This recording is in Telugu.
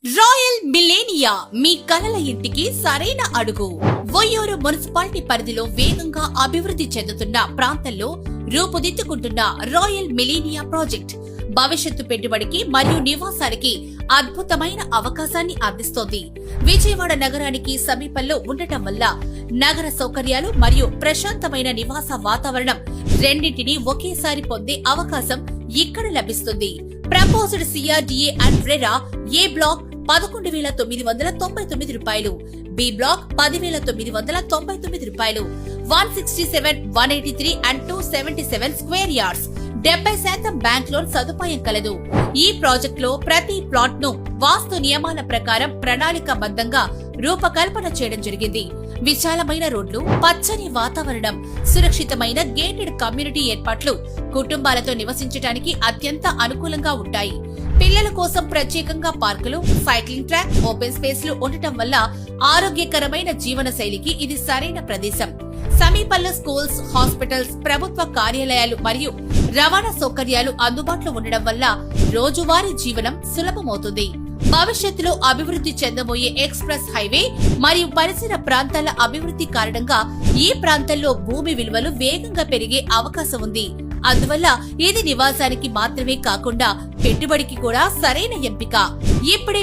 రాయల్ మిలేనియా మీ కలల ఇంటికి సరైన అడుగు. వొయ్యూరు మున్సిపాలిటీ పరిధిలో వేగంగా అభివృద్ధి చెందుతున్న ప్రాంతంలో రూపుదిద్దుకుంటున్న రాయల్ మిలేనియా ప్రాజెక్ట్ భవిష్యత్తు పెట్టుబడికి మరియు నివాసానికి అద్భుతమైన అవకాశాన్ని అందిస్తోంది. విజయవాడ నగరానికి సమీపంలో ఉండటం వల్ల నగర సౌకర్యాలు మరియు ప్రశాంతమైన నివాస వాతావరణం రెండింటినీ ఒకేసారి పొందే అవకాశం ఇక్కడ లభిస్తుంది. Proposed CRDA and RERA A block 11,999 రూపాయలు, బి బ్లాక్ 10,999 రూపాయలు, 167, 183 and 277 square yards, 70% bank loan సదుపాయం కలదు. ఈ ప్రాజెక్ట్ లో ప్రతి ప్లాట్ ను వాస్తు నియమాల ప్రకారం ప్రణాళికాబద్ధంగా రూపకల్పన చేయడం జరిగింది. విశాలమైన రోడ్లు, పచ్చని వాతావరణం, సురక్షితమైన గేటెడ్ కమ్యూనిటీ ఏర్పాట్లు కుటుంబాలతో నివసించడానికి అత్యంత అనుకూలంగా ఉంటాయి. పిల్లల కోసం ప్రత్యేకంగా పార్కులు, సైక్లింగ్ ట్రాక్, ఓపెన్ స్పేస్ లు ఉండటం వల్ల ఆరోగ్యకరమైన జీవన శైలికి ఇది సరైన ప్రదేశం. సమీపంలో స్కూల్స్, హాస్పిటల్స్, ప్రభుత్వ కార్యాలయాలు మరియు రవాణా సౌకర్యాలు అందుబాటులో ఉండడం వల్ల రోజువారీ జీవనం సులభమవుతుంది. భవిష్యత్తులో అభివృద్ధి చెందబోయే ఎక్స్ప్రెస్ హైవే మరియు పరిసర ప్రాంతాల అభివృద్ధి కారణంగా ఈ ప్రాంతంలో భూమి విలువలు వేగంగా పెరిగే అవకాశం ఉంది. అందువల్ల ఇది నివాసానికి మాత్రమే కాకుండా పెట్టుబడికి కూడా సరైన ఎంపిక. ఇప్పుడే